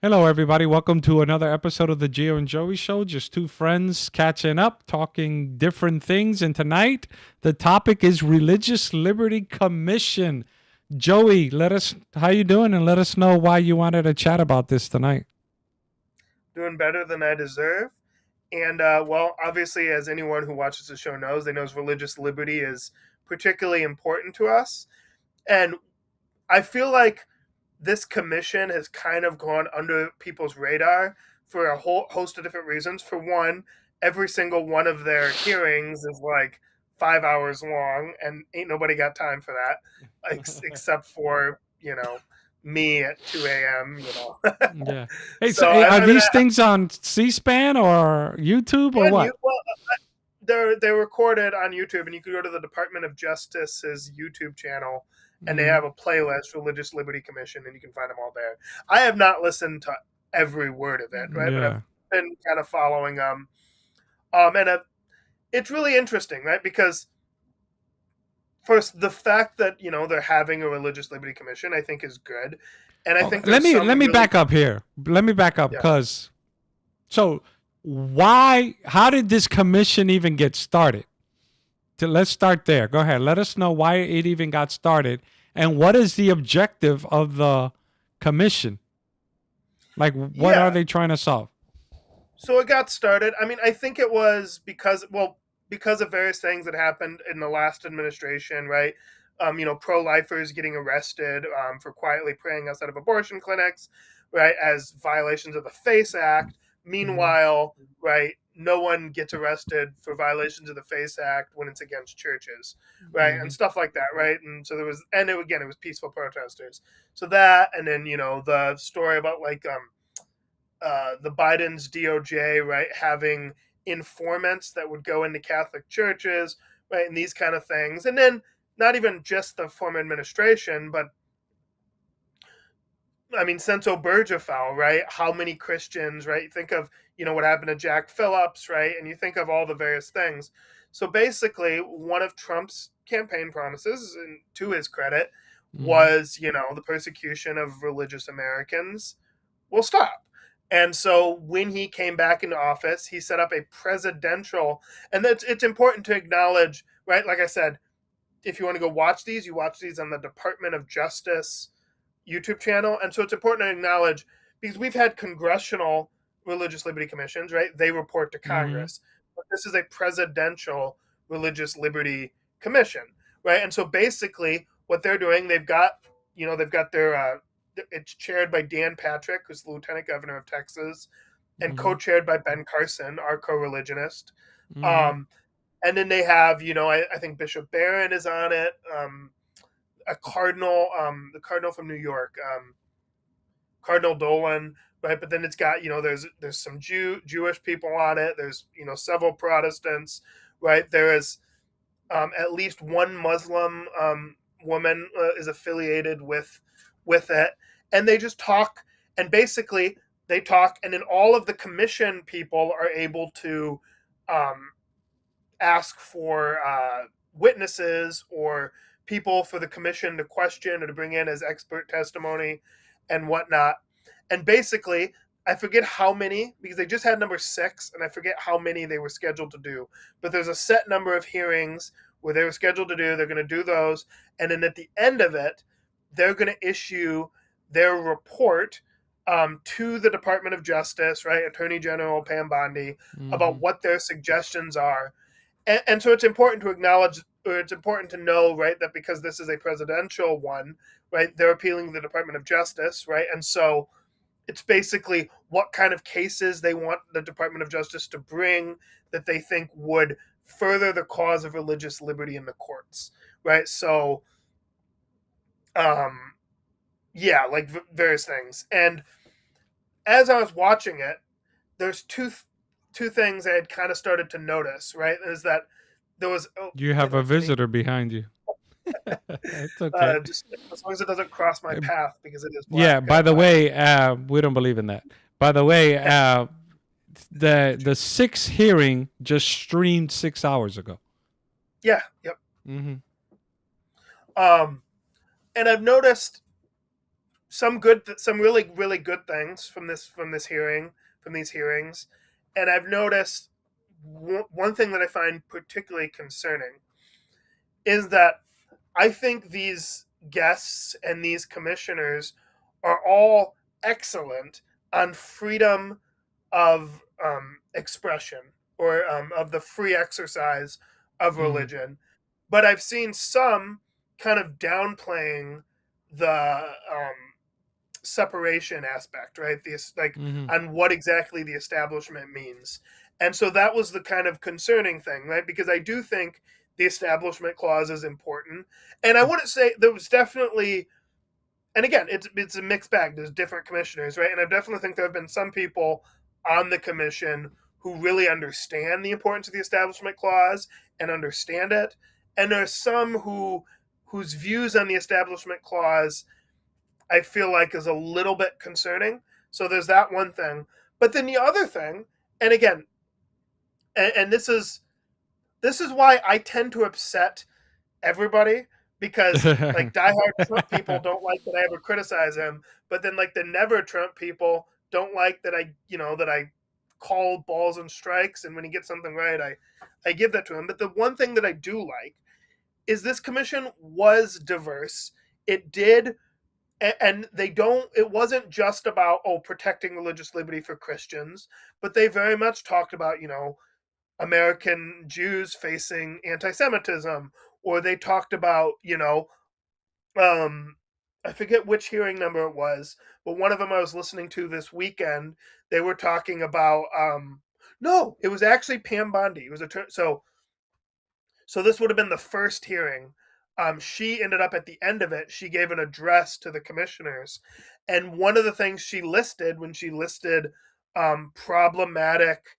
Hello, everybody. Welcome to another episode of the Gio and Joey Show. Just two friends catching up, talking different things. And tonight, the topic is Religious Liberty Commission. Joey, how you doing? And let us know why you wanted to chat about this tonight. Doing better than I deserve. And well, obviously, as anyone who watches the show knows, they knows religious liberty is particularly important to us. And I feel like this commission has kind of gone under people's radar for a whole host of different reasons. For one, every single one of their hearings is like 5 hours long, and ain't nobody got time for that, except for me at 2 a.m. Yeah. Hey, so So are I mean, these things on C-SPAN or YouTube or and what? you well, they're recorded on YouTube, and you can go to the Department of Justice's YouTube channel, and they Hmm. have a playlist, Religious Liberty Commission, and you can find them all there. I have not listened to every word of it, right? But I've Yeah. been kind of following them, and it's really interesting, right? Because first, the fact that they're having a Religious Liberty Commission, I think, is good, and I Okay. think Let there's me some let me really back up here. Let me back up yeah. because so how did this commission even get started? Let's start there. Go ahead. Let us know why it even got started and what is the objective of the commission? Like, what are Yeah, they trying to solve? so it got started. I mean, I think it was because of various things that happened in the last administration, right? Pro-lifers getting arrested for quietly praying outside of abortion clinics, right, as violations of the FACE Act. Mm-hmm. Meanwhile, right, no one gets arrested for violations of the FACE Act when it's against churches, right, and Mm-hmm. stuff like that, right. And so there was, and again, it was peaceful protesters. So that, and then the story about the Biden's DOJ, right, having informants that would go into Catholic churches, right, and these kind of things. And then not even just the former administration, but I mean, since Obergefell, right, how many Christians, right, you think of, what happened to Jack Phillips, right, and you think of all the various things. So basically, one of Trump's campaign promises, and to his credit, Mm-hmm. was, the persecution of religious Americans will stop. And so when he came back into office, he set up a presidential, and that's it's important to acknowledge, right? Like I said, if you want to go watch these, you watch these on the Department of Justice YouTube channel. And so it's important to acknowledge because we've had congressional religious liberty commissions, right? They report to Mm-hmm. Congress. But this is a presidential religious liberty commission, right? And so basically what they're doing, they've got their it's chaired by Dan Patrick, who's the lieutenant governor of Texas, and Mm-hmm. co-chaired by Ben Carson, our co-religionist. Mm-hmm. Um, and then they have, I think Bishop Barron is on it. A cardinal, the cardinal from New York, Cardinal Dolan, right? But then it's got, there's some Jewish people on it. There's several Protestants, right? There is at least one Muslim woman is affiliated with it, and they just talk, and basically they talk, and then all of the commission people are able to um, ask for witnesses or people for the commission to question or to bring in as expert testimony and whatnot. And basically, I forget how many because they just had number 6, and I forget how many they were scheduled to do. But there's a set number of hearings where they were scheduled to do. They're going to do those, and then at the end of it, they're going to issue their report to the Department of Justice, right, Attorney General Pam Bondi, Mm-hmm. about what their suggestions are. And so it's important to acknowledge, or it's important to know, right, that because this is a presidential one, right, they're appealing to the Department of Justice, right, and so it's basically what kind of cases they want the Department of Justice to bring that they think would further the cause of religious liberty in the courts, right? So, um, yeah, like various things. And as I was watching it, there's two things I had kind of started to notice, right? Is that there was You okay, have a that's me. visitor behind you. It's okay. Just as long as it doesn't cross my path because it is Yeah. black. By the way, we don't believe in that. By the way, the sixth hearing just streamed 6 hours ago. Yeah, yep. Mm-hmm. Um, and I've noticed some really really good things from these hearings, and I've noticed one thing that I find particularly concerning is that I think these guests and these commissioners are all excellent on freedom of expression, or of the free exercise of Mm-hmm. religion. But I've seen some kind of downplaying the separation aspect, right? This, like, Mm-hmm. on what exactly the establishment means. And so that was the kind of concerning thing, right? Because I do think the establishment clause is important. And I wouldn't say there was definitely, and again, it's a mixed bag. There's different commissioners, right? And I definitely think there have been some people on the commission who really understand the importance of the establishment clause and understand it. And there's some whose views on the establishment clause I feel like is a little bit concerning. So there's that one thing. But then the other thing, and again, and this is why I tend to upset everybody, because like diehard Trump people don't like that I ever criticize him, but then like the never Trump people don't like that I call balls and strikes, and when he gets something right, I give that to him. But the one thing that I do like is this commission was diverse. It did, and they don't, it wasn't just about, oh, protecting religious liberty for Christians, but they very much talked about, American Jews facing anti-Semitism, or they talked about, um I forget which hearing number it was, but one of them I was listening to this weekend, they were talking about, no, it was actually Pam Bondi. It was so this would have been the first hearing. She ended up at the end of it. She gave an address to the commissioners, and one of the things she listed when she listed problematic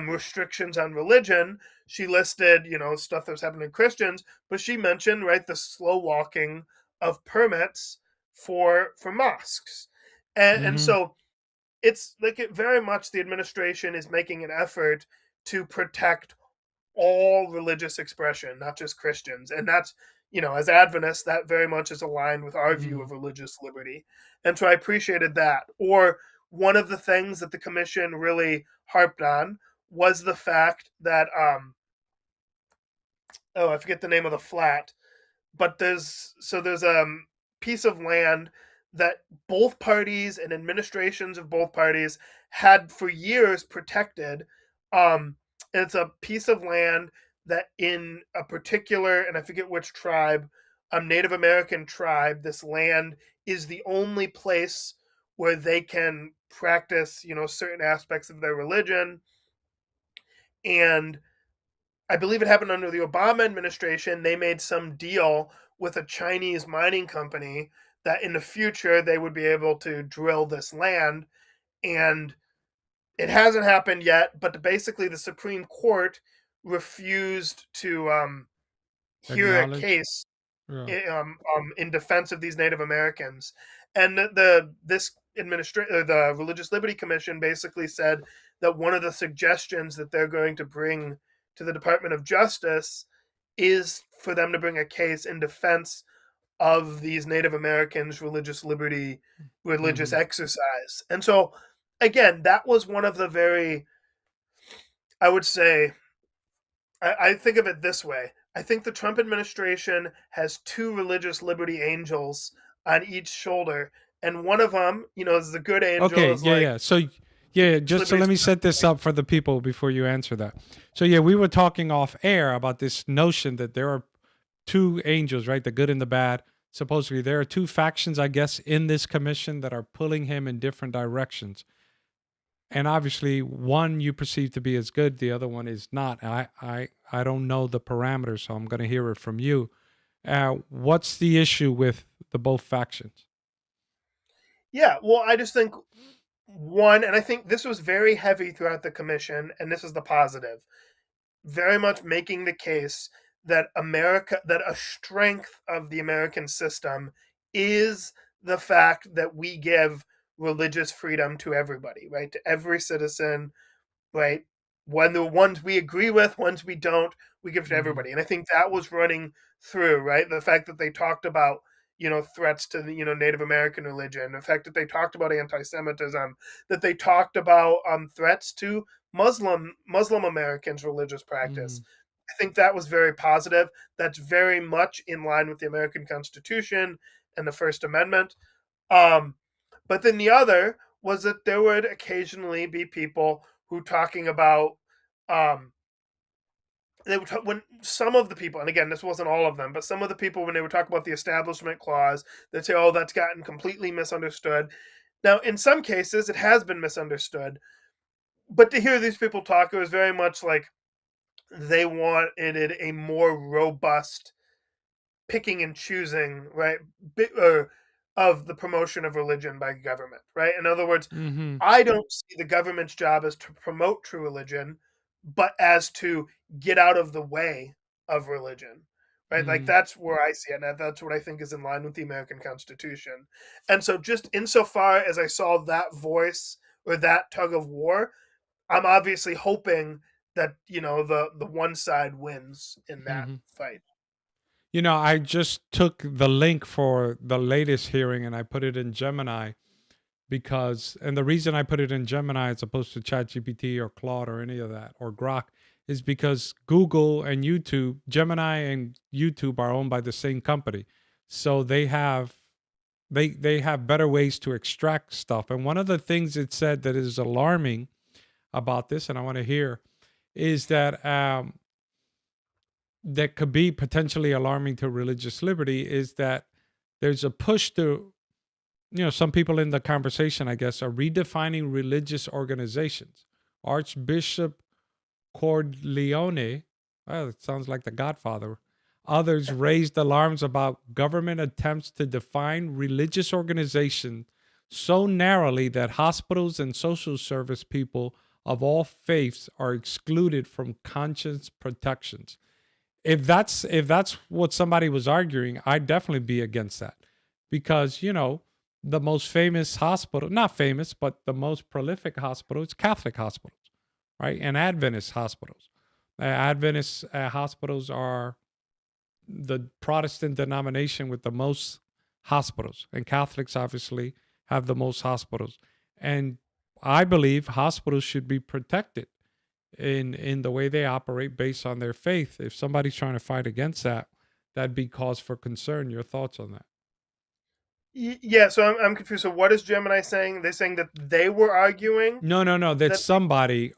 restrictions on religion, she listed stuff that was happening to Christians, but she mentioned, right, the slow walking of permits for mosques, and Mm-hmm. so it's like it very much the administration is making an effort to protect all religious expression, not just Christians. And that's, as Adventists, that very much is aligned with our view Mm-hmm. of religious liberty. And so I appreciated that. Or one of the things that the commission really harped on was the fact that, oh, I forget the name of the flat, but there's a piece of land that both parties and administrations of both parties had for years protected. And it's a piece of land that in a particular, and I forget which tribe, Native American tribe, this land is the only place where they can practice, certain aspects of their religion. And I believe it happened under the Obama administration. They made some deal with a Chinese mining company that in the future they would be able to drill this land. And it hasn't happened yet, but basically the Supreme Court refused to hear a Acknowledge. case Yeah. in defense of these Native Americans. And the Religious Liberty Commission basically said that one of the suggestions that they're going to bring to the Department of Justice is for them to bring a case in defense of these Native Americans' religious liberty, religious Mm-hmm. exercise. And so, again, that was one of the very, I would say, I think of it this way. I think the Trump administration has two religious liberty angels on each shoulder, and one of them, is the good angel, Okay, is yeah, like yeah. So, yeah, just so liberty. let me set this up for the people before you answer that. So, yeah, we were talking off air about this notion that there are two angels, right? The good and the bad. Supposedly, there are two factions, I guess, in this commission that are pulling him in different directions. And obviously, one you perceive to be as good, the other one is not. I don't know the parameters, so I'm going to hear it from you. What's the issue with the both factions? Yeah, well, I just think one, and I think this was very heavy throughout the commission, and this is the positive, very much making the case that that a strength of the American system is the fact that we give religious freedom to everybody, right? To every citizen, right? When the ones we agree with, ones we don't, we give to Mm-hmm. everybody. And I think that was running through, right? The fact that they talked about, threats to the Native American religion, the fact that they talked about anti-Semitism, that they talked about threats to Muslim Americans' religious practice. Mhm. I think that was very positive. That's very much in line with the American Constitution and the First Amendment. Um, but then the other was that there would occasionally be people who talking about um, when some of the people, and again, this wasn't all of them, but some of the people, when they would talk about the Establishment Clause, they'd say, "Oh, that's gotten completely misunderstood." Now, in some cases, it has been misunderstood, but to hear these people talk, it was very much like they wanted a more robust picking and choosing, right, of the promotion of religion by government, right? In other words, Mhm. I don't see the government's job as to promote true religion, but as to get out of the way of religion, right? Like Mhm. that's where I see it, and that's what I think is in line with the American Constitution. And so, just insofar as I saw that voice or that tug of war, I'm obviously hoping that the one side wins in that Mhm. fight. I just took the link for the latest hearing and I put it in Gemini and the reason I put it in Gemini as opposed to ChatGPT or Claude or any of that or Grok is because Google and YouTube, Gemini and YouTube are owned by the same company. So they have better ways to extract stuff. And one of the things it said that is alarming about this, and I want to hear, is that could be potentially alarming to religious liberty is that there's a push to, some people in the conversation, I guess, are redefining religious organizations. Archbishop Corleone, well, it sounds like the Godfather. Others raised alarms about government attempts to define religious organizations so narrowly that hospitals and social service people of all faiths are excluded from conscience protections. If that's what somebody was arguing, I'd definitely be against that. Because, the most famous hospital, not famous, but the most prolific hospital is Catholic hospitals, right? And Adventist hospitals. Adventist hospitals are the Protestant denomination with the most hospitals, and Catholics obviously have the most hospitals. And I believe hospitals should be protected in the way they operate based on their faith. If somebody's trying to fight against that, that'd be cause for concern. Your thoughts on that? Yeah, so I'm confused. So what is Gemini saying? They're saying that they were arguing No, no, no. That that. somebody,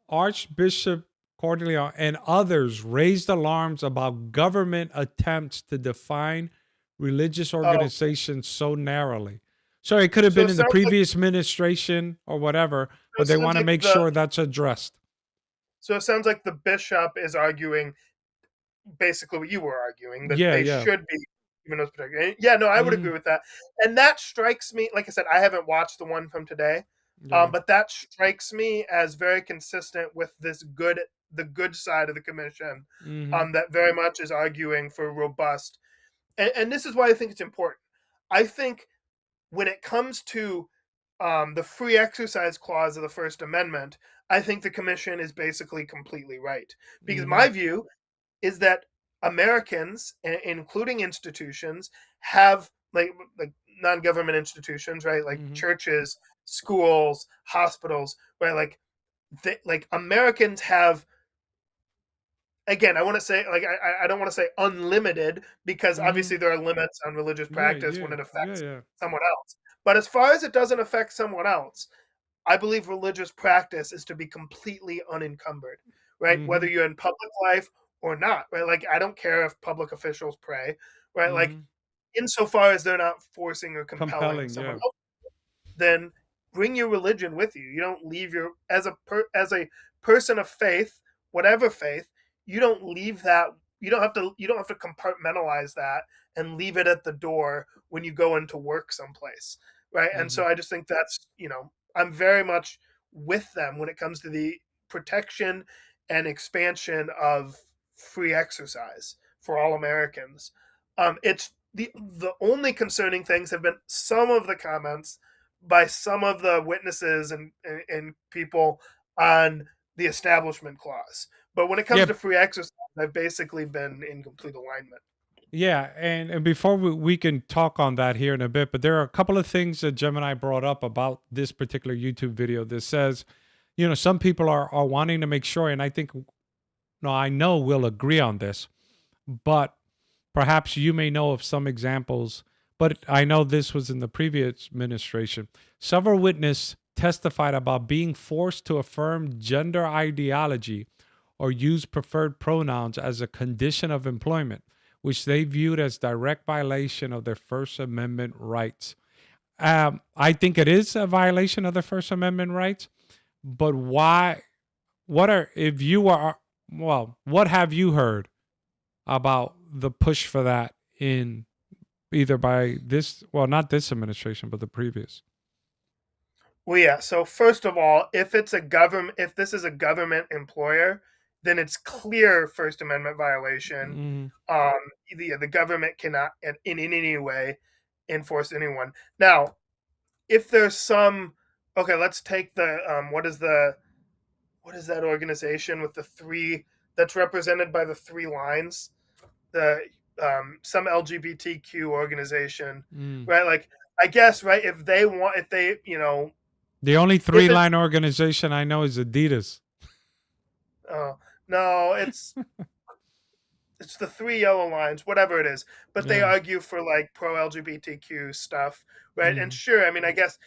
Archbishop Cordelia and others raised alarms about government attempts to define religious Oh, organizations so narrowly. So it could have so been it in the sounds like previous administration or whatever, it but they sounds want to like make the sure that's addressed. so it sounds like the bishop is arguing basically what you were arguing, that Yeah, they yeah. should be given those protections. Yeah, no, I would Hmm. agree with that. And that strikes me, like I said, I haven't watched the one from today, Yeah. but that strikes me as very consistent with the good side of the commission, Hmm. that very much is arguing for robust. And this is why I think it's important. I think when it comes to the free exercise clause of the First Amendment, I think the commission is basically completely right. Because Hmm. my view is that Americans, including institutions, have like non-government institutions, right? Like Hmm. churches, schools, hospitals, right? Like Americans have, again, I want to say, like, I don't want to say unlimited, because Hmm. obviously there are limits on religious Yeah, practice yeah, when it yeah, affects yeah. someone else. But as far as it doesn't affect someone else, I believe religious practice is to be completely unencumbered, right? Whether Hmm. you're in public life or not, right? Like, I don't care if public officials pray, right? Like, Hmm. insofar as they're not forcing or compelling Compelling, someone yeah. else, then bring your religion with you. You don't leave your as a person of faith, whatever faith, you don't leave that. You don't have to compartmentalize that and leave it at the door when you go into work someplace, right? And Hmm. so I just think that's I'm very much with them when it comes to the protection and expansion of free exercise for all Americans. It's the only concerning things have been some of the comments by some of the witnesses and people on the establishment clause. But when it comes Yeah, to free exercise, I've basically been in complete alignment. Yeah, and before we can talk on that here in a bit, but there are a couple of things that Gemini brought up about this particular YouTube video that says, some people are wanting to make sure, and I think, no, I know we'll agree on this, but perhaps you may know of some examples, but I know this was in the previous administration. Several witnesses testified about being forced to affirm gender ideology or use preferred pronouns as a condition of employment, which they viewed as direct violation of their First Amendment rights. I think it is a violation of the First Amendment rights, but why? What are, if you are, well, what have you heard about the push for that in either by this, well, not this administration, but the previous? Well, yeah. So first of all, if this is a government employer, then it's clear First Amendment violation. Mm, Um, the government cannot in any way enforce anyone. Now, if there's some, okay, let's take the what is that organization with the three that's represented by the three lines? The some LGBTQ organization, mm. right? Like, I guess, right, if they, The only if three it's line organization I know is Adidas. oh no, it's the three yellow lines, whatever it is. But they Yeah. argue for like pro LGBTQ stuff, right? And Mm, sure, I mean, I guess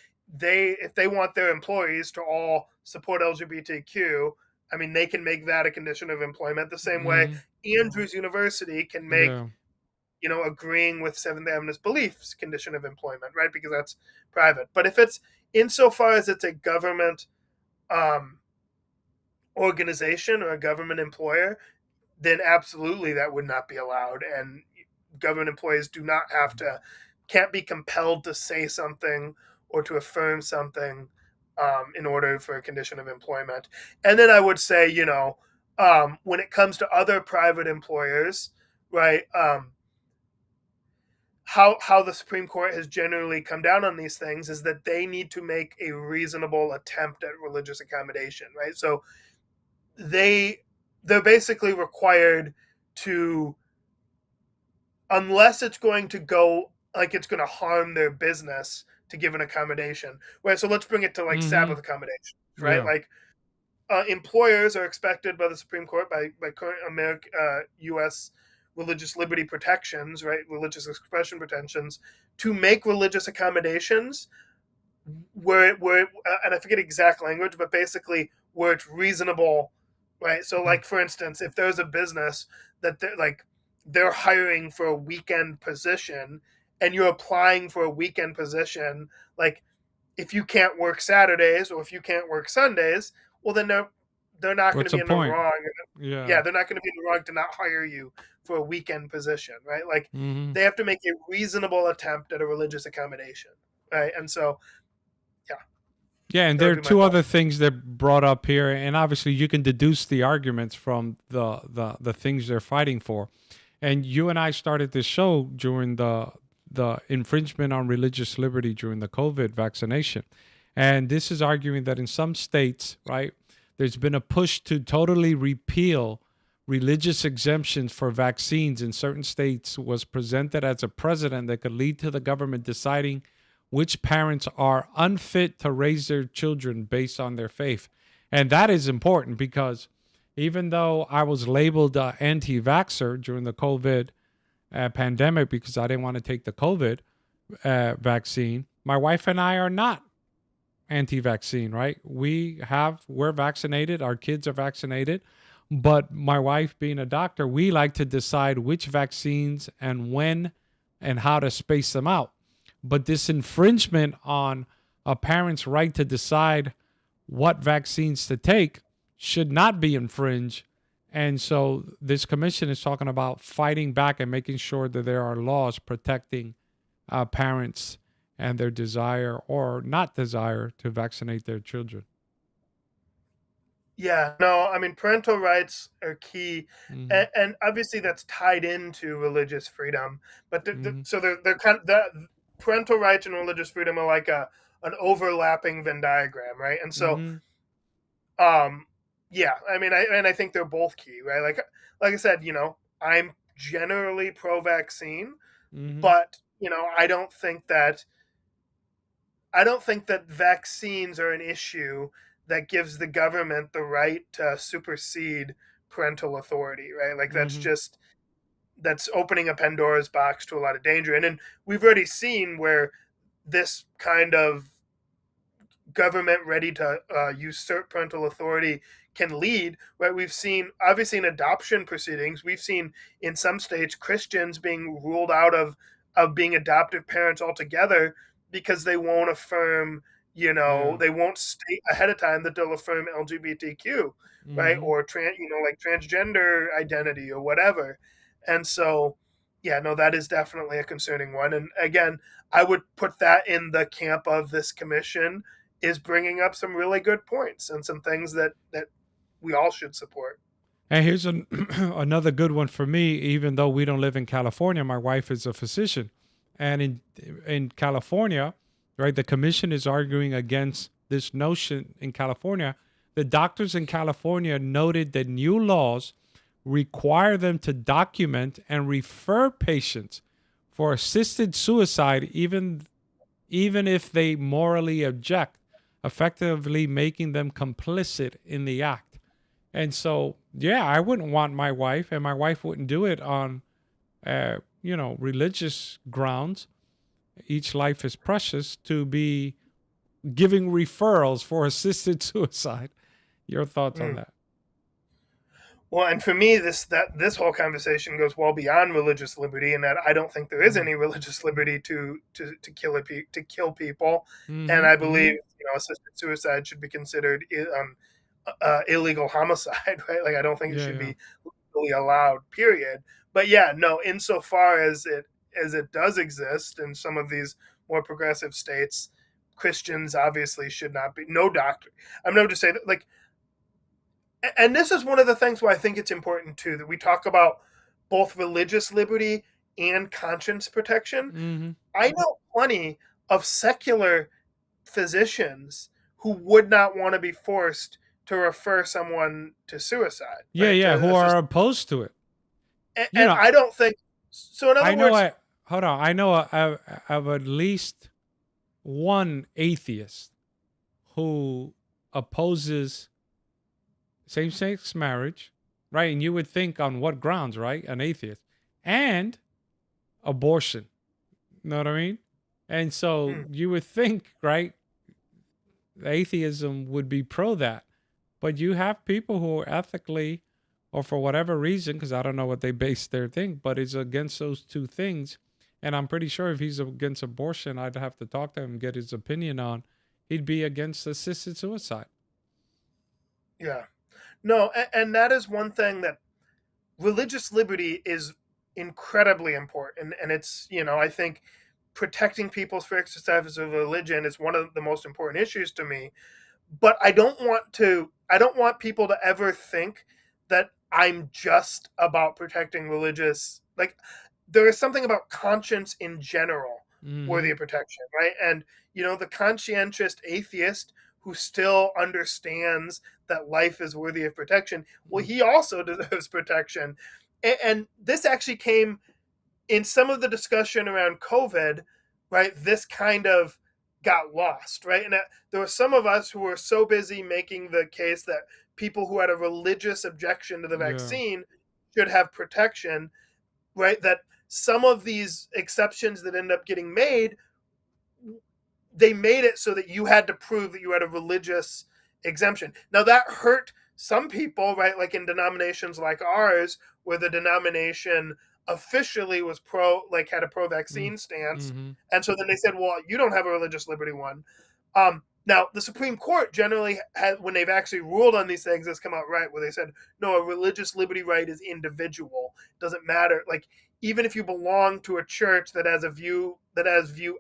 if they want their employees to all support LGBTQ, I mean, they can make that a condition of employment the same way mm, Andrews University can make, yeah. agreeing with Seventh Adventist beliefs condition of employment, right? Because that's private. But if it's insofar as it's a government um, organization or a government employer, then absolutely that would not be allowed. And government employees can't be compelled to say something or to affirm something in order for a condition of employment. And then I would say, when it comes to other private employers, right? How the Supreme Court has generally come down on these things is that they need to make a reasonable attempt at religious accommodation, right? So they're basically required to, unless it's going to go like it's going to harm their business, to give an accommodation, right? So let's bring it to like Mm-hmm. Sabbath accommodations, right? Yeah. Like employers are expected by the Supreme Court, by current American U.S. religious liberty protections, right, religious expression protections, to make religious accommodations and I forget exact language, but basically where it's reasonable, right? So, Mm. like for instance, if there's a business that they're hiring for a weekend position, and you're applying for a weekend position, like if you can't work Saturdays or if you can't work Sundays, well then they're not going to What's be the in the point? wrong. Yeah. Yeah, they're not going to be in the wrong to not hire you for a weekend position, right? Like Mm-hmm. they have to make a reasonable attempt at a religious accommodation, right? And so, yeah, Yeah, and that there would are be my two thought. other things that brought up here, and obviously you can deduce the arguments from the things they're fighting for. And you and I started this show during the infringement on religious liberty during the COVID vaccination. And this is arguing that in some states, right, there's been a push to totally repeal religious exemptions for vaccines in certain states was presented as a precedent that could lead to the government deciding which parents are unfit to raise their children based on their faith. And that is important because even though I was labeled anti vaxxer during the COVID pandemic because I didn't want to take the COVID vaccine, my wife and I are not anti vaccine, right? We're vaccinated, our kids are vaccinated. But my wife, being a doctor, we like to decide which vaccines and when and how to space them out. But this infringement on a parent's right to decide what vaccines to take should not be infringed. And so this commission is talking about fighting back and making sure that there are laws protecting parents and their desire or not desire to vaccinate their children. Yeah, no, I mean parental rights are key, Mm-hmm. and obviously that's tied into religious freedom. But Mm-hmm. so they're kind of, the parental rights and religious freedom are like a an overlapping Venn diagram, right? And so, Mm-hmm. um, yeah, I mean, I think they're both key, right? Like I said, I'm generally pro-vaccine, Mm-hmm. but I don't think that vaccines are an issue that gives the government the right to supersede parental authority, right? Like Mm-hmm. that's opening a Pandora's box to a lot of danger. And then we've already seen where this kind of government ready to usurp parental authority can lead, right? We've seen, obviously, in adoption proceedings, we've seen in some states Christians being ruled out of being adoptive parents altogether because they won't affirm, Yeah. they won't state ahead of time that they'll affirm LGBTQ, right? Mm-hmm. Or like transgender identity or whatever. And so, yeah, no, that is definitely a concerning one. And again, I would put that in the camp of this commission is bringing up some really good points and some things that we all should support. And here's another good one for me. Even though we don't live in California, my wife is a physician, and in California, right, the commission is arguing against this notion in California. The doctors in California noted that new laws require them to document and refer patients for assisted suicide, even if they morally object, effectively making them complicit in the act. And so, yeah, I wouldn't want my wife, and my wife wouldn't do it on, religious grounds. Each life is precious to be giving referrals for assisted suicide. Your thoughts on Mm. that? Well, and for me, this whole conversation goes well beyond religious liberty, in that I don't think there is Mm-hmm. any religious liberty to kill people, and Mm-hmm. I Mm-hmm. believe assisted suicide should be considered illegal homicide, right? Like I don't think it Yeah, should yeah. be legally allowed. Period. But yeah, no. Insofar as it does exist in some of these more progressive states, Christians obviously should not be. No doctor. I'm not just saying that, like, and this is one of the things why I think it's important too that we talk about both religious liberty and conscience protection. Mm-hmm. I know plenty of secular physicians who would not want to be forced to refer someone to suicide, Yeah, right? yeah. To Who assist, are opposed to it? You and know, I don't think so. In I other know. words, I hold on. I know of at least one atheist who opposes same-sex marriage, right? And you would think on what grounds, right? An atheist and abortion. You know what I mean? And so hmm, you would think, right? Atheism would be pro that, but you have people who are ethically, or for whatever reason, because I don't know what they base their thing, but is against those two things. And I'm pretty sure if he's against abortion, I'd have to talk to him and get his opinion on. He'd be against assisted suicide. yeah, no, and that is one thing that religious liberty is incredibly important, and it's I think protecting people's free exercise of religion is one of the most important issues to me. But I don't want people to ever think that I'm just about protecting religious, like there is something about conscience in general Mm-hmm. worthy of protection, right? And the conscientious atheist who still understands that life is worthy of protection, well, he also deserves protection. And this actually came in some of the discussion around COVID, right? This kind of got lost, right? And there were some of us who were so busy making the case that people who had a religious objection to the Yeah. vaccine should have protection, right? That some of these exceptions that end up getting made, they made it so that you had to prove that you had a religious exemption. Now that hurt some people, right? Like in denominations like ours, where the denomination officially was like had a pro-vaccine stance, Mm-hmm. and so then they said, "Well, you don't have a religious liberty one." Now the Supreme Court generally, when they've actually ruled on these things, has come out right where they said, "No, a religious liberty right is individual. It doesn't matter. Like even if you belong to a church that has view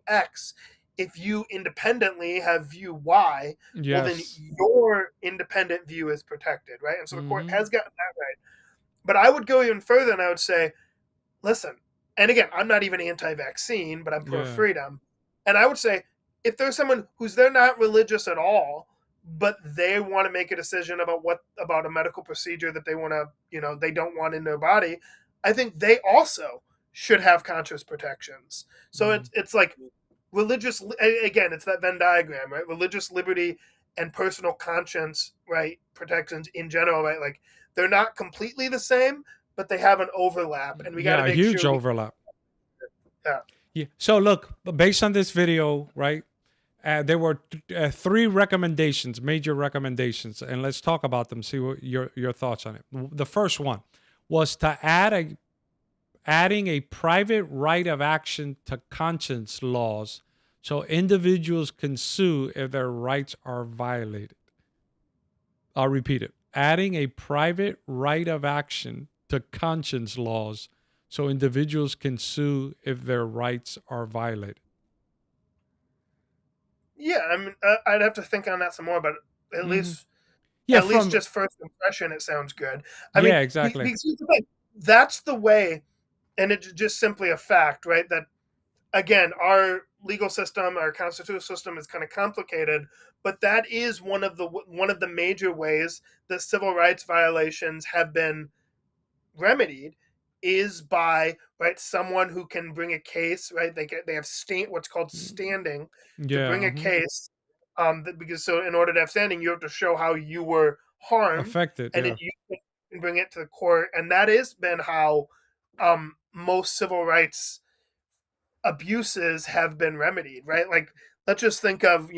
X, if you independently have view Y, well, then Yes. your independent view is protected, right?" And so the court Mm-hmm. has gotten that right. But I would go even further and I would say, listen, and again, I'm not even anti vaccine, but I'm pro Yeah. freedom. And I would say, if there's someone they're not religious at all, but they want to make a decision about a medical procedure that they want to, they don't want in their body, I think they also should have conscious protections. So Mm. it's like religious, again, it's that Venn diagram, right? Religious liberty and personal conscience, right? Protections in general, right? Like they're not completely the same, but they have an overlap, and we got to Yeah, a make huge sure we. overlap. Yeah. Yeah. So look, based on this video, right? There were three recommendations, major recommendations, and let's talk about them. See what your thoughts on it. The first one was to adding a private right of action to conscience laws, so individuals can sue if their rights are violated. I'll repeat it: adding a private right of action to conscience laws, so individuals can sue if their rights are violated. Yeah, I mean, I'd have to think on that some more, but at Hmm. least, Yeah, at least from just first impression, it sounds good. I mean, yeah, exactly. because that's the way, and it's just simply a fact, right? That again, our legal system, our constitutional system is kind of complicated, but that is one of the major ways that civil rights violations have been remedied is by right someone who can bring a case, right? They have what's called standing to bring Yeah, a case, because so in order to have standing, you have to show how you were harmed, affected. and then Yeah. you can bring it to the court, and that has been how most civil rights abuses have been remedied, right? Like let's just think of,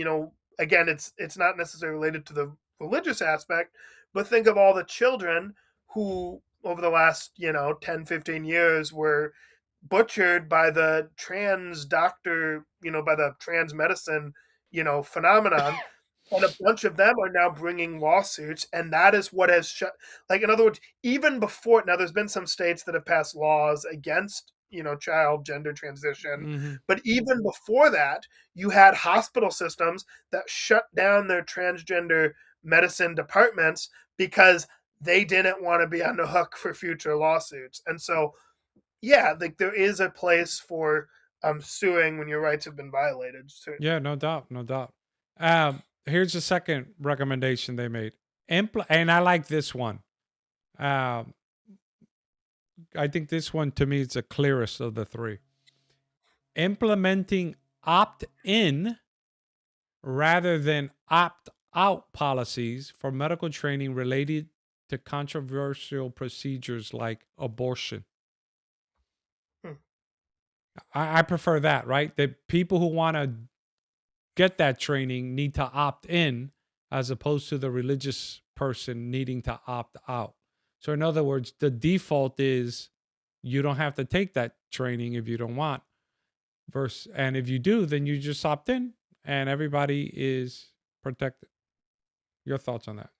again, it's not necessarily related to the religious aspect, but think of all the children who over the last, 10, 15 years were butchered by the trans doctor, by the trans medicine, phenomenon. And a bunch of them are now bringing lawsuits, and that is what has shut. Like, in other words, even before now, there's been some states that have passed laws against, child gender transition, Hmm. but even before that, you had hospital systems that shut down their transgender medicine departments because they didn't want to be on the hook for future lawsuits. And so, yeah, like there is a place for suing when your rights have been violated. Yeah, no doubt, no doubt. Here's the second recommendation they made. And I like this one. Um, I think this one to me is the clearest of the three. Implementing opt in rather than opt out policies for medical training related to controversial procedures like abortion. Hmm. I prefer that, right? The people who want to get that training need to opt in as opposed to the religious person needing to opt out. So, in other words, the default is you don't have to take that training if you don't want. And if you do, then you just opt in and everybody is protected. Your thoughts on that?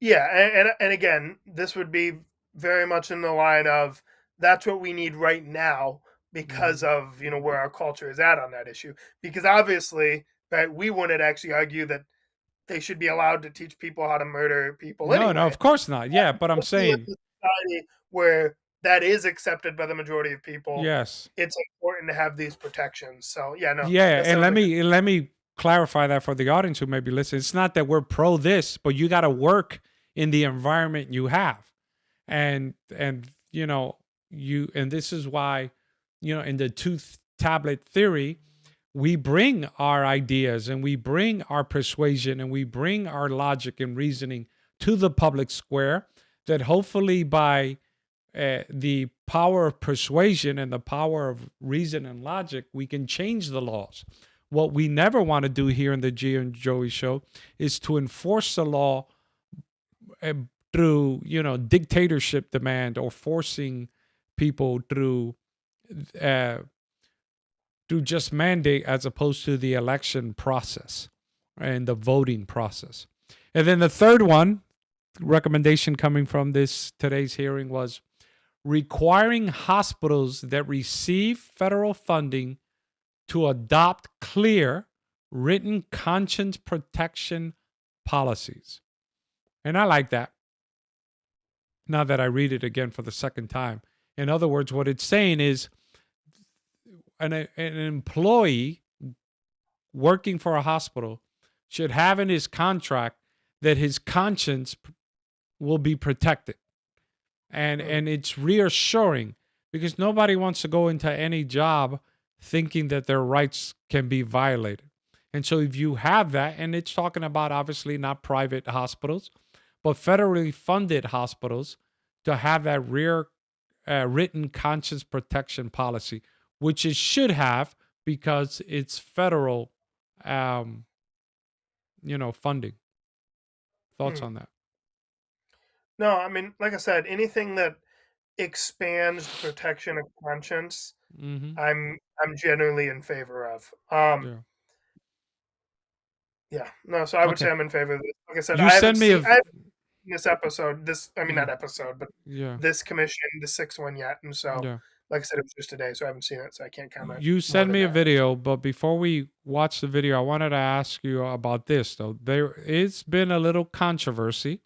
Yeah, and again, this would be very much in the line of that's what we need right now because Mhm. of where our culture is at on that issue. Because obviously, right, we wouldn't actually argue that they should be allowed to teach people how to murder people No, no, anyway. of course not. Yeah, but I'm If we live saying, in a society where that is accepted by the majority of people, yes. it's important to have these protections. So yeah, no, Yeah, that and sounds like let me clarify that for the audience who may be listening. It's not that we're pro this, but you got to work in the environment you have. And and this is why, in the tooth tablet theory, we bring our ideas and we bring our persuasion and we bring our logic and reasoning to the public square, that hopefully by the power of persuasion and the power of reason and logic, we can change the laws. What we never want to do here in the Gio and Joey show is to enforce the law uh, through, dictatorship demand, or forcing people uh, through just mandate, as opposed to the election process and the voting process. And then the third one recommendation coming from this today's hearing was requiring hospitals that receive federal funding to adopt clear written conscience protection policies. And I like that now that I read it again for the second time. In other words, what it's saying is an employee working for a hospital should have in his contract that his conscience will be protected. and Mm. it's reassuring because nobody wants to go into any job thinking that their rights can be violated. And so if you have that, and it's talking about obviously not private hospitals, but federally funded hospitals, to have that rear written conscience protection policy, which it should have because it's federal, um, funding. Thoughts Mm. on that? No, I mean, like I said, anything that expands the protection of conscience, Mm-hmm. I'm generally in favor of. Yeah. Yeah, no, so I would say Okay. I'm in favor of this. Like I said, You send me a. I haven't seen this episode. This, I mean, not Mm, episode, but yeah. this commission, the sixth one yet, and so, Yeah. like I said, it was just today, so I haven't seen it, so I can't comment You more send than me a that. video, but before we watch the video, I wanted to ask you about this though. It's been a little controversy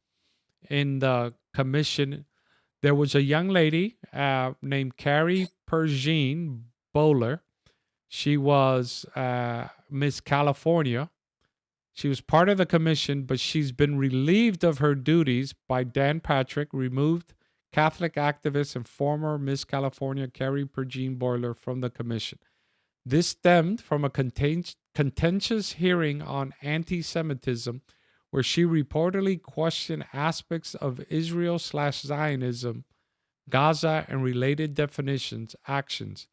in the commission. There was a young lady named Carrie Pergine Bowler. She was Miss California. She was part of the commission, but she's been relieved of her duties by Dan Patrick, removed Catholic activist and former Miss California Carrie Pergine Boiler from the commission. This stemmed from a contentious hearing on anti Semitism, where she reportedly questioned aspects of Israel/Zionism, Gaza, and related definitions, actions.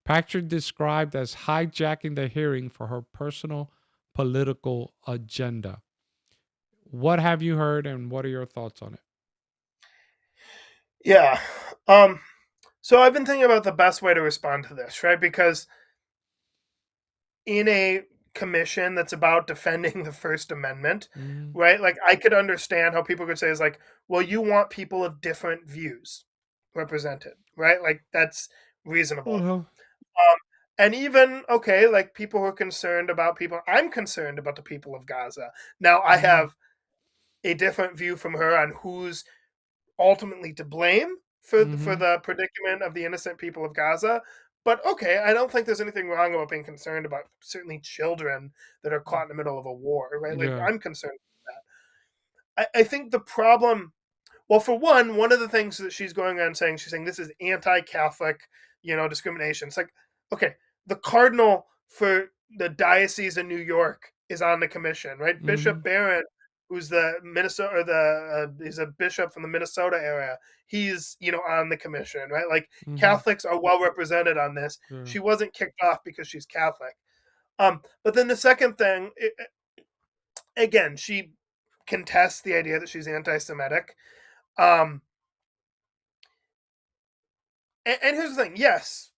Patrick described as hijacking the hearing for her personal political agenda. What have you heard and what are your thoughts on it? Yeah, um, so I've been thinking about the best way to respond to this, right? Because in a commission that's about defending the First Amendment, Mm, right? Like I could understand how people could say is like, well, you want people of different views represented, right? Like that's reasonable. uh-huh. And even okay, like people who are concerned about people, I'm concerned about the people of Gaza. Now I Mm, have a different view from her on who's ultimately to blame for mm-hmm. the predicament of the innocent people of Gaza. But okay, I don't think there's anything wrong about being concerned about certainly children that are caught in the middle of a war, right? Like Yeah. I'm concerned with that. I think the problem, well, for one of the things that she's going on saying, she's saying this is anti-Catholic, discrimination. It's like, okay, the cardinal for the diocese in New York is on the commission, right? Mm-hmm. Bishop Barron, who's the Minnesota or he's a bishop from the Minnesota area. He's on the commission, right? Like Mm-hmm. Catholics are well represented on this. Yeah. She wasn't kicked off because she's Catholic. But then the second thing, again, she contests the idea that she's anti-Semitic. Um, and here's the thing: yes,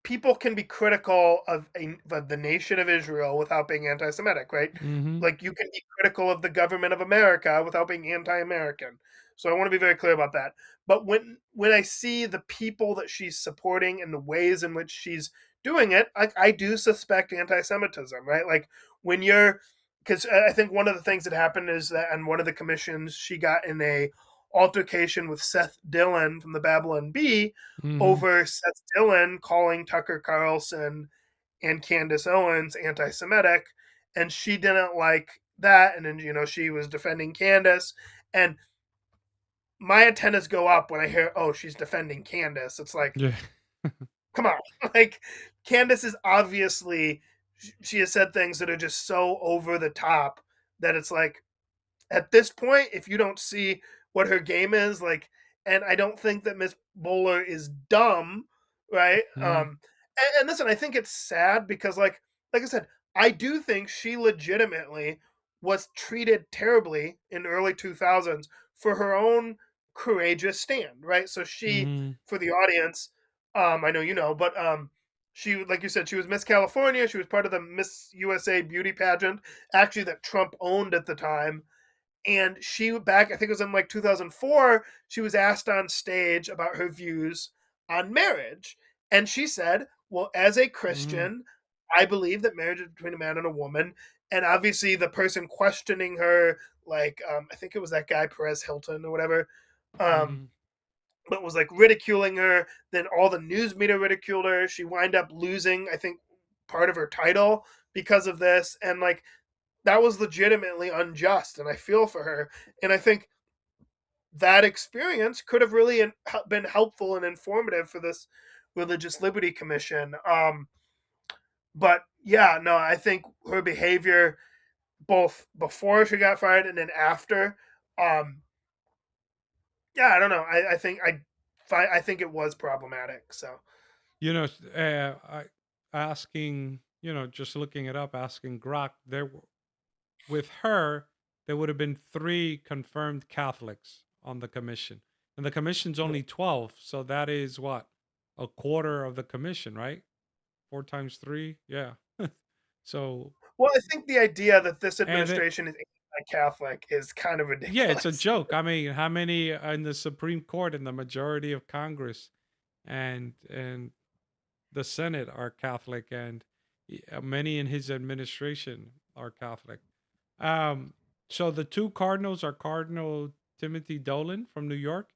people can be critical of the nation of Israel without being anti-Semitic, right? Mm-hmm. Like you can be critical of the government of America without being anti-American. So I want to be very clear about that. But when I see the people that she's supporting and the ways in which she's doing it, I do suspect anti-Semitism, right? Like when you're, because I think one of the things that happened is that on one of the commissions she got in a altercation with Seth Dillon from the Babylon Bee Mm-hmm. over Seth Dillon calling Tucker Carlson and Candace Owens anti-Semitic, and she didn't like that, and then she was defending Candace, and my antennas go up when I hear, oh, she's defending Candace. It's like, Yeah. come on, like Candace is obviously she has said things that are just so over the top that it's like at this point, if you don't see what her game is, like, and I don't think that Miss Bowler is dumb, right? Mm-hmm. And listen, I think it's sad because, like I said, I do think she legitimately was treated terribly in the early 2000s for her own courageous stand, right? So she, Mm-hmm. for the audience, I know you know, but she, like you said, she was Miss California. She was part of the Miss USA beauty pageant, actually that Trump owned at the time, and she back I think it was in like 2004 she was asked on stage about her views on marriage, and she said, well, as a Mm-hmm. Christian, I believe that marriage is between a man and a woman. And obviously the person questioning her, like I think it was that guy Perez Hilton or whatever, um Mm-hmm. but was like ridiculing her. Then all the news media ridiculed her. She wind up losing, I think, part of her title because of this, and like that was legitimately unjust, and I feel for her. And I think that experience could have really been helpful and informative for this Religious Liberty Commission. But yeah, no, I think her behavior both before she got fired and then after, um, yeah, I don't know. I think it was problematic. So You know, asking, just looking it up, asking Grok, with her, there would have been 3 confirmed Catholics on the commission. And the commission's only 12. So that is what? A quarter of the commission, right? 4 times 3. Yeah. So, well, I think the idea that this and then, administration is anti-Catholic is kind of yeah, it's a ridiculous. joke. I mean, how many in the Supreme Court and the majority of Congress and the Senate are Catholic, and many in his administration are Catholic. Um, so the 2 cardinals are Cardinal Timothy Dolan from New York,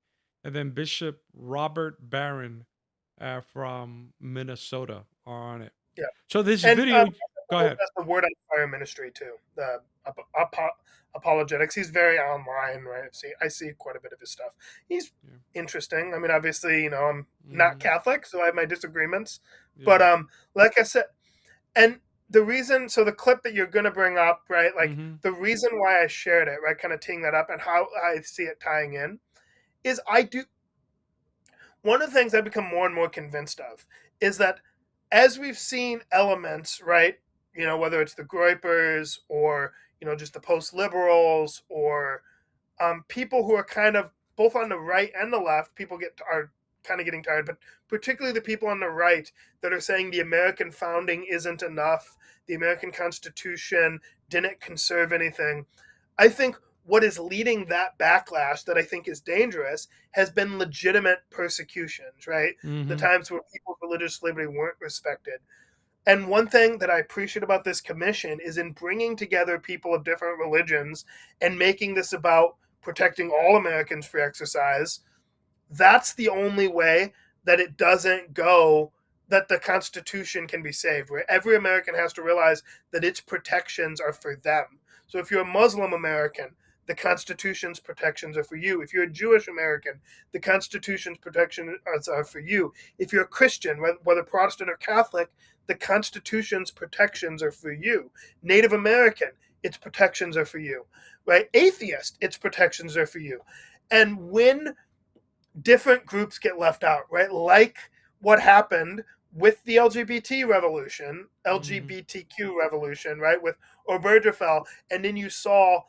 and then Bishop Robert Barron from Minnesota are on it. Yeah, So this and video, go ahead. that's the Word on Fire ministry too. The apologetics. He's very online, right? I see quite a bit of his stuff. He's Yeah. interesting. I mean, obviously, I'm not Hmm. Catholic, so I have my disagreements. But Yeah. like I said, and the reason, so the clip that you're gonna bring up, right? Like Hmm. the reason why I shared it, right? Kind of teeing that up and how I see it tying in is I do. One of the things I've become more and more convinced of is that as we've seen elements, right? Whether it's the Groypers or just the post liberals or people who are kind of both on the right and the left, people are kind of getting tired, but particularly the people on the right that are saying the American founding isn't enough, the American Constitution didn't conserve anything. I think what is leading that backlash that I think is dangerous has been legitimate persecutions, right? The Hmm. times where people's religious liberty weren't respected. And one thing that I appreciate about this commission is in bringing together people of different religions and making this about protecting all Americans' free exercise. That's the only way that it doesn't go, that the Constitution can be saved, where every American has to realize that its protections are for them. So if you're a Muslim American, the Constitution's protections are for you. If you're a Jewish American, the Constitution's protections are for you. If you're a Christian, whether Protestant or Catholic, the Constitution's protections are for you. Native American, its protections are for you. Right? Atheist, its protections are for you. And when different groups get left out, right? Like what happened with the Hmm. LGBTQ revolution, right? With Obergefell, and then you saw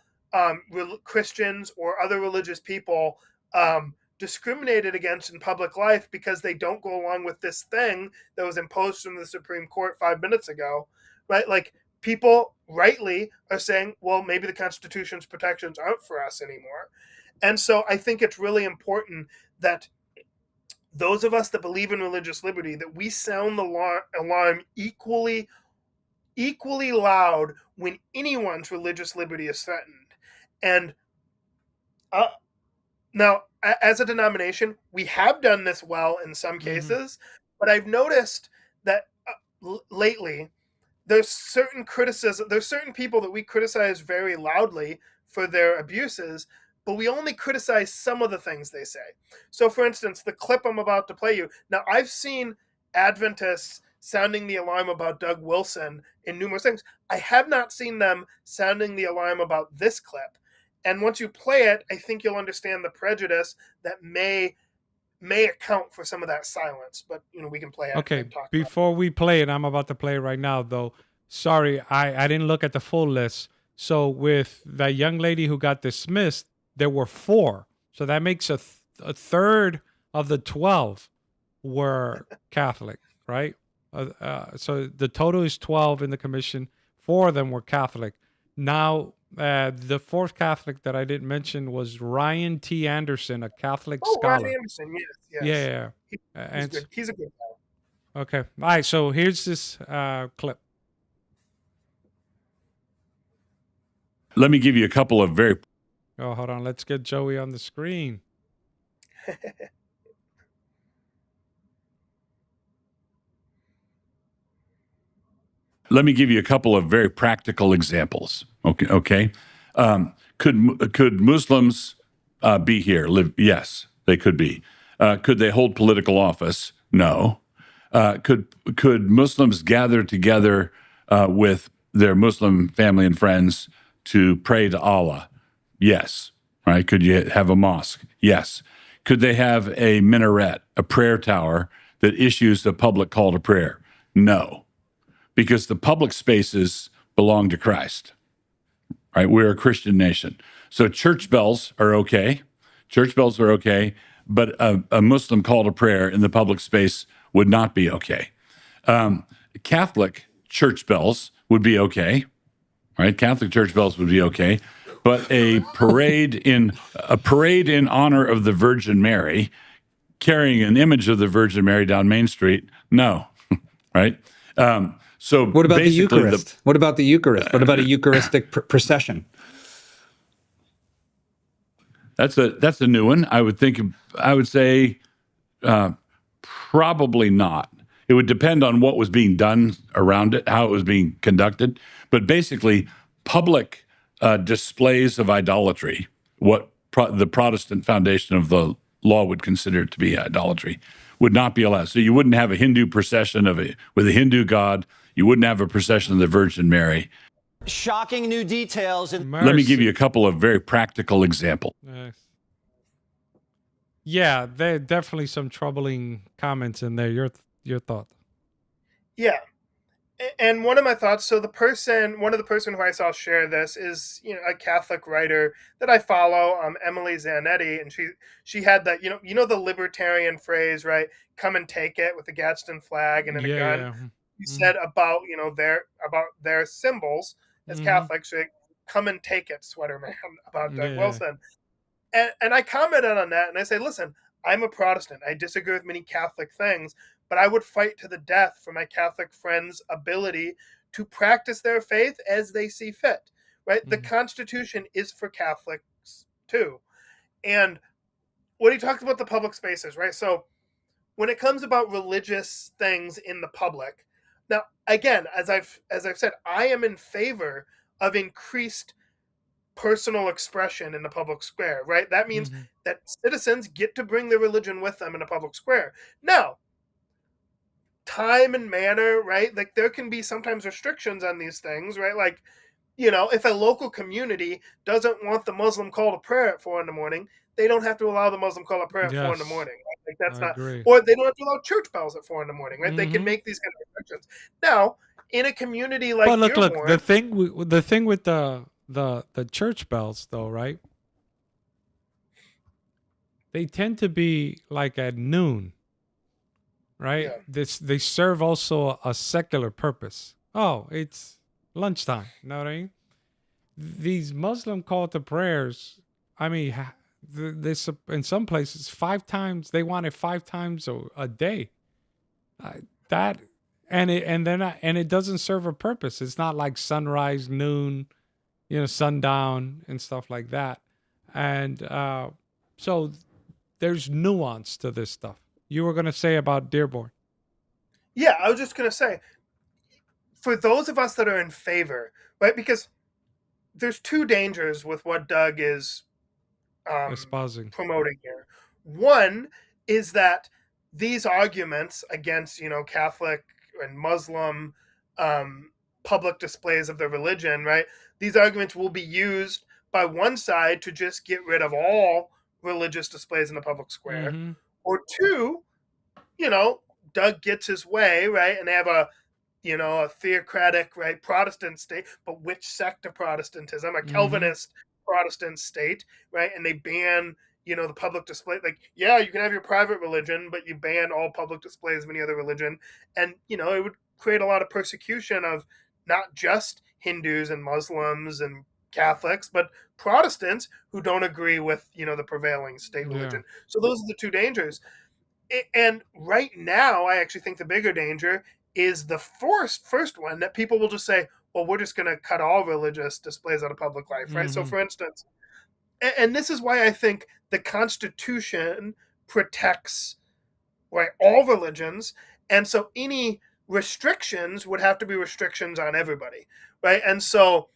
Christians or other religious people discriminated against in public life because they don't go along with this thing that was imposed from the Supreme Court 5 minutes ago, right? Like people rightly are saying, well, maybe the Constitution's protections aren't for us anymore. And so I think it's really important that those of us that believe in religious liberty, that we sound the alarm equally loud when anyone's religious liberty is threatened. And uh, now, as a denomination, we have done this well in some Hmm. cases, but I've noticed that lately there's certain people that we criticize very loudly for their abuses, but we only criticize some of the things they say. So for instance, the clip I'm about to play you, now I've seen Adventists sounding the alarm about Doug Wilson in numerous things. I have not seen them sounding the alarm about this clip. And once you play it, I think you'll understand the prejudice that may account for some of that silence. But we can play it Okay, and talk about before we play it, I'm about to play it right now, though. Sorry, I didn't look at the full list. So with that young lady who got dismissed, there were 4. So that makes a third of the 12 were Catholic, right? So the total is 12 in the commission. 4 of them were Catholic. Now, the 4th Catholic that I didn't mention was Ryan T. Anderson, a Catholic Oh, Ron scholar. Anderson, yes, Yeah, yes. yeah, yeah. He's And good. He's a good guy. okay. All right. So here's this clip. Let me give you a couple of very Oh, hold on. Let's get Joey on the screen. let me give you a couple of very practical examples. Okay. Could Muslims be here, live? Yes, they could be. Could they hold political office? No. Could Muslims gather together with their Muslim family and friends to pray to Allah? Yes. Right? Could you have a mosque? Yes. Could they have a minaret, a prayer tower that issues a public call to prayer? No, because the public spaces belong to Christ. Right? We're a Christian nation. So church bells are okay. Church bells are okay, but a Muslim call to prayer in the public space would not be okay. Catholic church bells would be okay, right? Catholic church bells would be okay, but a parade in honor of the Virgin Mary, carrying an image of the Virgin Mary down Main Street, no, right? So what about the basically Eucharist? What about the Eucharist? What about a Eucharistic procession? That's a new one. I would say probably not. It would depend on what was being done around it, how it was being conducted. But basically, public displays of idolatry, what the Protestant foundation of the law would consider to be idolatry, would not be allowed. So you wouldn't have a Hindu procession with a Hindu god. You wouldn't have a procession of the Virgin Mary. Shocking new details. Let me give you a couple of very practical examples. Yeah, there are definitely some troubling comments in there. Your thought? Yeah. And one of my thoughts, so one of the person who I saw share this is, a Catholic writer that I follow, Emily Zanetti, and she had that, the libertarian phrase, right? Come and take it, with the Gadsden flag and then a gun. Yeah. He said about, their symbols as Catholics, like, come and take it, sweater man, about Doug Wilson. And I commented on that, and I say, listen, I'm a Protestant. I disagree with many Catholic things, but I would fight to the death for my Catholic friends' ability to practice their faith as they see fit, right? The Constitution is for Catholics too. And when he talks about the public spaces, right? So when it comes about religious things in the public, now, again, as I've said, I am in favor of increased personal expression in the public square, right? That means that citizens get to bring their religion with them in a public square. Now, time and manner, right? Like, there can be sometimes restrictions on these things, right? Like, if a local community doesn't want the Muslim call to prayer at 4 a.m, they don't have to allow the Muslim call to prayer at 4 a.m. Right? Like, that's not, agree. or they don't have to allow church bells at 4 a.m, right? They can make these kind of restrictions. Now, in a community like look, the thing with the church bells, though, right? They tend to be like at noon, right? Yeah. They serve also a secular purpose. Oh, it's lunchtime. You know what I mean? These Muslim call to prayers, I mean, this in some places 5 times. They want it 5 times a day. And it doesn't serve a purpose. It's not like sunrise, noon, sundown and stuff like that. And so there's nuance to this stuff. You were going to say about Dearborn. Yeah, I was just going to say, for those of us that are in favor, right? Because there's 2 dangers with what Doug is espousing, promoting here. One is that these arguments against, Catholic and Muslim public displays of their religion, right? These arguments will be used by one side to just get rid of all religious displays in the public square. Or 2, Doug gets his way, right? And they have a theocratic, right, Protestant state, but which sect of Protestantism? A Calvinist Protestant state, right? And they ban, the public display. Like, yeah, you can have your private religion, but you ban all public displays of any other religion. And, it would create a lot of persecution of not just Hindus and Muslims and Catholics, but Protestants who don't agree with, the prevailing state religion. So those are the 2 dangers. And right now, I actually think the bigger danger is the first one, that people will just say, well, we're just going to cut all religious displays out of public life, right? So, for instance, and this is why I think the Constitution protects, right, all religions, and so any restrictions would have to be restrictions on everybody, right? And so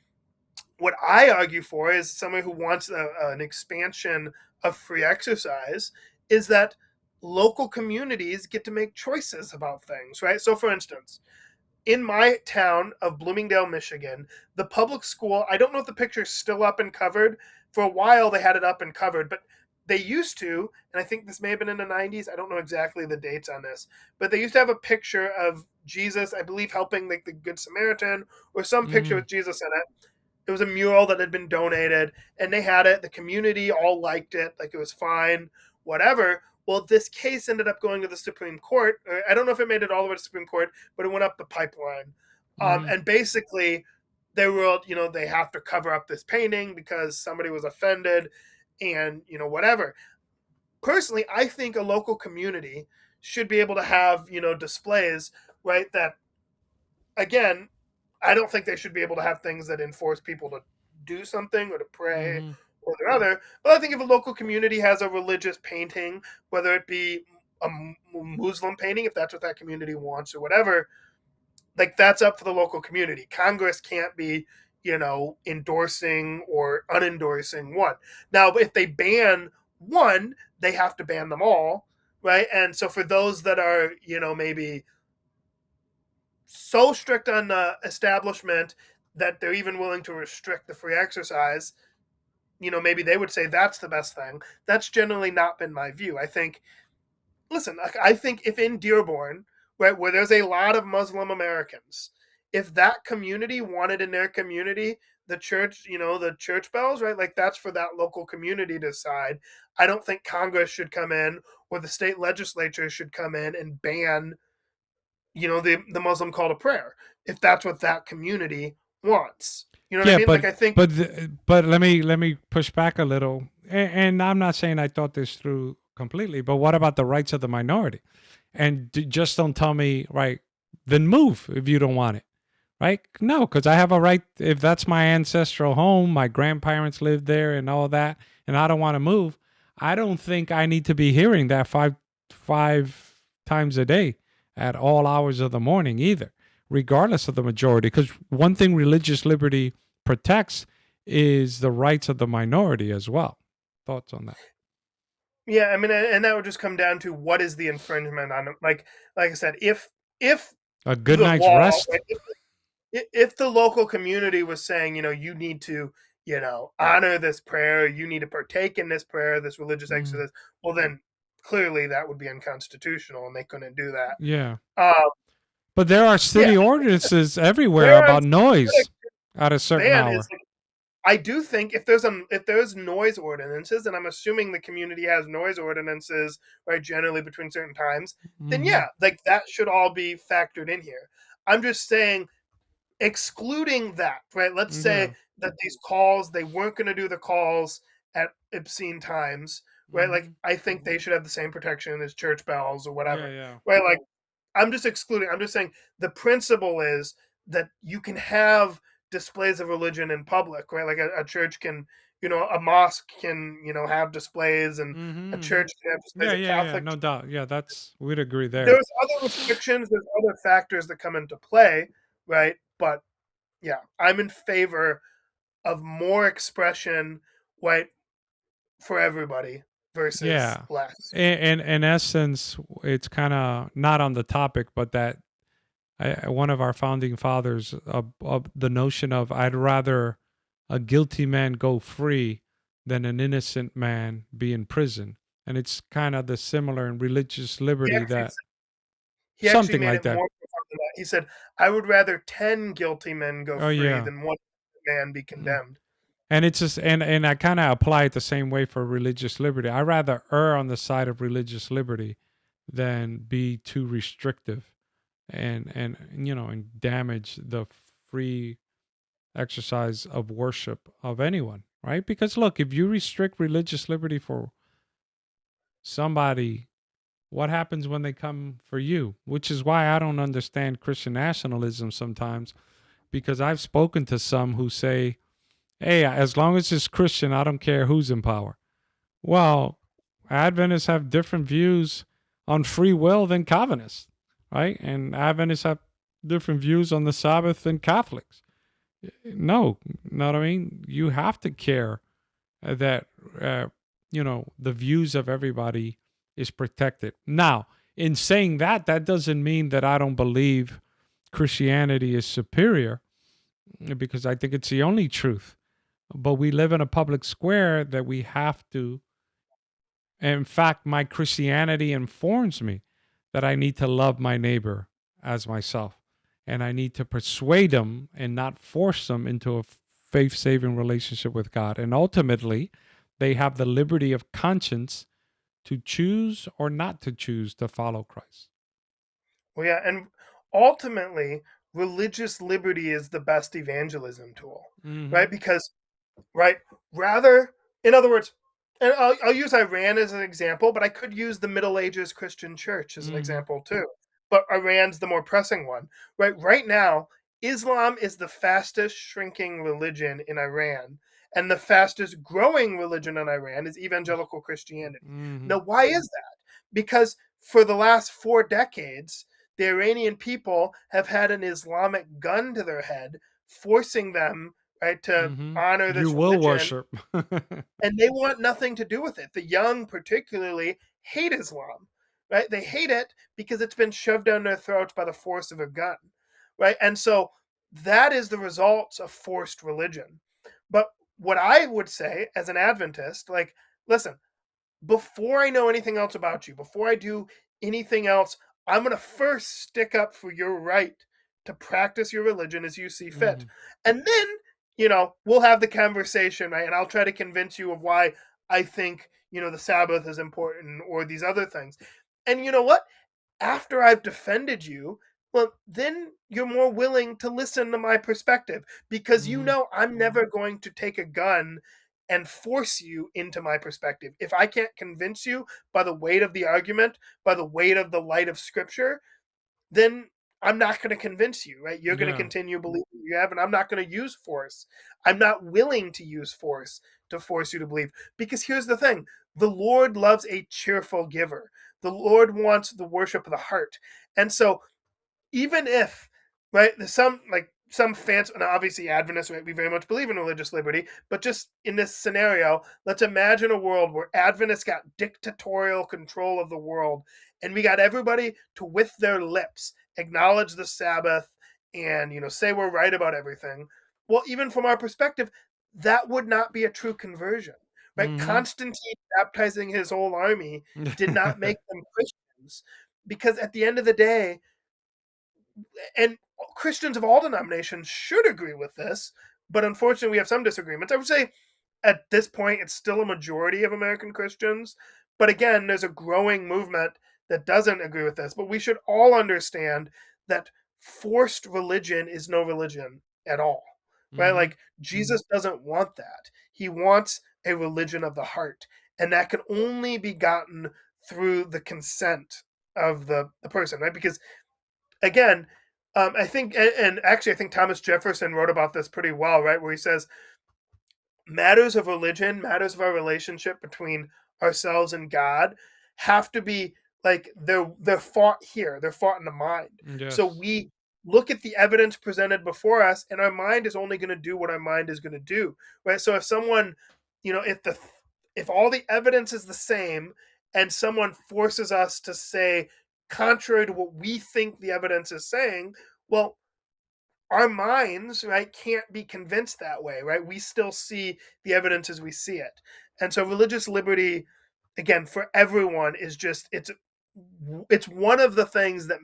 what I argue for is somebody who wants an expansion of free exercise is that local communities get to make choices about things, right? So, for instance, in my town of Bloomingdale, Michigan, the public school, I don't know if the picture's still up and covered. For a while, they had it up and covered, but they used to, and I think this may have been in the 90s. I don't know exactly the dates on this, but they used to have a picture of Jesus, I believe, helping like the Good Samaritan or some picture with Jesus in it. It was a mural that had been donated, and they had it. The community all liked it, like it was fine, whatever. Well, this case ended up going to the Supreme Court. I don't know if it made it all the way to the Supreme Court, but it went up the pipeline. And basically, they were, they have to cover up this painting because somebody was offended and, whatever. Personally, I think a local community should be able to have, displays, right, that, again, I don't think they should be able to have things that enforce people to do something or to pray or the other. But I think if a local community has a religious painting, whether it be a Muslim painting, if that's what that community wants or whatever, like that's up for the local community. Congress can't be, endorsing or unendorsing one. Now, if they ban one, they have to ban them all, right? And so for those that are, maybe so strict on the establishment that they're even willing to restrict the free exercise, maybe they would say that's the best thing. That's generally not been my view. I think if in Dearborn, right, where there's a lot of Muslim Americans, if that community wanted in their community the church, the church bells, right, like that's for that local community to decide. I don't think Congress should come in or the state legislature should come in and ban, the Muslim call to prayer if that's what that community wants. You know what I mean? Like I think, but let me push back a little, and I'm not saying I thought this through completely, but what about the rights of the minority? And just don't tell me, right, then move if you don't want it, right? No, because I have a right, if that's my ancestral home, my grandparents lived there and all that, and I don't want to move, I don't think I need to be hearing that five times a day at all hours of the morning either, regardless of the majority. Because one thing religious liberty protects is the rights of the minority as well. Thoughts on that? Yeah, I mean, and that would just come down to what is the infringement on, like I said, if a good the night's law, rest. right, if the local community was saying, you need to, honor this prayer, you need to partake in this prayer, this religious exercise, well, then clearly that would be unconstitutional, and they couldn't do that. Yeah. Um, But there are city ordinances everywhere about noise at a certain hour. I do think if there's noise ordinances, and I'm assuming the community has noise ordinances, right, generally between certain times, then yeah, like that should all be factored in here. I'm just saying, excluding that, right? Let's say that these calls, they weren't going to do the calls at obscene times, right? Like I think they should have the same protection as church bells or whatever, right? Like I'm just excluding. I'm just saying the principle is that you can have displays of religion in public, right? Like a church can, a mosque can, have displays, and a church can have displays. Catholic, no doubt. Yeah, we'd agree there. There's other restrictions, there's other factors that come into play, right? But yeah, I'm in favor of more expression, right, for everybody versus less. In essence, it's kind of not on the topic, but that one of our founding fathers, the notion of I'd rather a guilty man go free than an innocent man be in prison. And it's kind of the similar in religious liberty he something made like it that. More than that. He said, I would rather 10 guilty men go free than one man be condemned. And it's just, and I kind of apply it the same way for religious liberty. I rather err on the side of religious liberty than be too restrictive and damage the free exercise of worship of anyone, right? Because look, if you restrict religious liberty for somebody, what happens when they come for you? Which is why I don't understand Christian nationalism sometimes, because I've spoken to some who say, hey, as long as it's Christian, I don't care who's in power. Well, Adventists have different views on free will than Calvinists, right? And Adventists have different views on the Sabbath than Catholics. No, know what I mean? You have to care that, the views of everybody is protected. Now, in saying that, that doesn't mean that I don't believe Christianity is superior, because I think it's the only truth. But we live in a public square that we have to. In fact, my Christianity informs me that I need to love my neighbor as myself. And I need to persuade them and not force them into a faith saving relationship with God. And ultimately, they have the liberty of conscience to choose or not to choose to follow Christ. Well, yeah, and ultimately, religious liberty is the best evangelism tool, right? Mm-hmm. Because, right, rather, in other words, and I'll use Iran as an example, but I could use the Middle Ages Christian Church as an Mm-hmm. example too. But Iran's the more pressing one, right? Right now, Islam is the fastest shrinking religion in Iran, and the fastest growing religion in Iran is evangelical Christianity. Mm-hmm. Now, why is that? Because for the last 4 decades, the Iranian people have had an Islamic gun to their head, forcing them, right, to Mm-hmm. honor You this will religion, worship. and they want nothing to do with it. The young, particularly, hate Islam, right? They hate it because it's been shoved down their throats by the force of a gun, right? And so that is the results of forced religion. But what I would say as an Adventist, like, listen, before I know anything else about you, before I do anything else, I'm going to first stick up for your right to practice your religion as you see fit. Mm-hmm. And then, we'll have the conversation, right? And I'll try to convince you of why I think, the Sabbath is important or these other things. And you know what? After I've defended you, well, then you're more willing to listen to my perspective because Mm-hmm. I'm never going to take a gun and force you into my perspective. If I can't convince you by the weight of the argument, by the weight of the light of scripture, then I'm not going to convince you, right? You're going to Yeah. continue believing you have, and I'm not going to use force. I'm not willing to use force to force you to believe. Because here's the thing: the Lord loves a cheerful giver. The Lord wants the worship of the heart. And so even if, right, there's some fans, and obviously Adventists, right, we very much believe in religious liberty, but just in this scenario, let's imagine a world where Adventists got dictatorial control of the world, and we got everybody to, with their lips, acknowledge the Sabbath and, say we're right about everything. Well, even from our perspective, that would not be a true conversion, right? Mm-hmm. Constantine baptizing his whole army did not make them Christians, because at the end of the day, and Christians of all denominations should agree with this, but unfortunately, we have some disagreements. I would say at this point, it's still a majority of American Christians. But again, there's a growing movement that doesn't agree with this. But we should all understand that forced religion is no religion at all, right? Mm-hmm. Like, Jesus doesn't want that. He wants a religion of the heart. And that can only be gotten through the consent of the person, right? Because again, I think, and actually, I think Thomas Jefferson wrote about this pretty well, right? Where he says, matters of religion, matters of our relationship between ourselves and God, have to be like they're fought here. They're fought in the mind. So Yes. we look at the evidence presented before us, and our mind is only going to do what our mind is going to do, right? So if someone, if all the evidence is the same, and someone forces us to say contrary to what we think the evidence is saying, well, our minds, right, can't be convinced that way, right? We still see the evidence as we see it. And so religious liberty, again, for everyone, is just it's one of the things that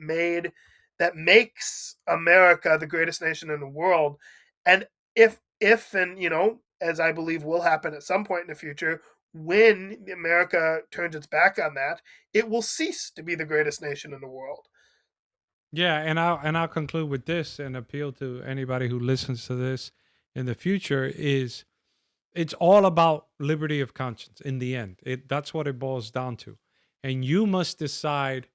makes America the greatest nation in the world. And if and as I believe will happen at some point in the future, when America turns its back on that, it will cease to be the greatest nation in the world. Yeah, and I'll conclude with this and appeal to anybody who listens to this in the future is it's all about liberty of conscience in the end. That's what it boils down to. And you must decide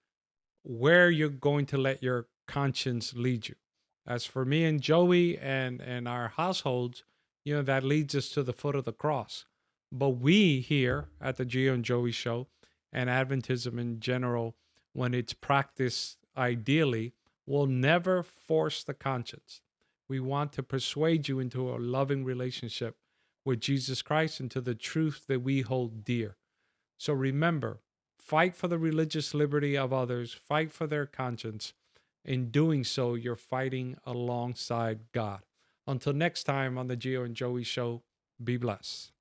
where you're going to let your conscience lead you. As for me and Joey and our households, that leads us to the foot of the cross. But we here at the Gio and Joey show and Adventism in general, when it's practiced ideally, will never force the conscience We want to persuade you into a loving relationship with Jesus Christ and to the truth that we hold dear. So remember, fight for the religious liberty of others, fight for their conscience. In doing so, you're fighting alongside God. Until next time on the Gio and Joey Show, be blessed.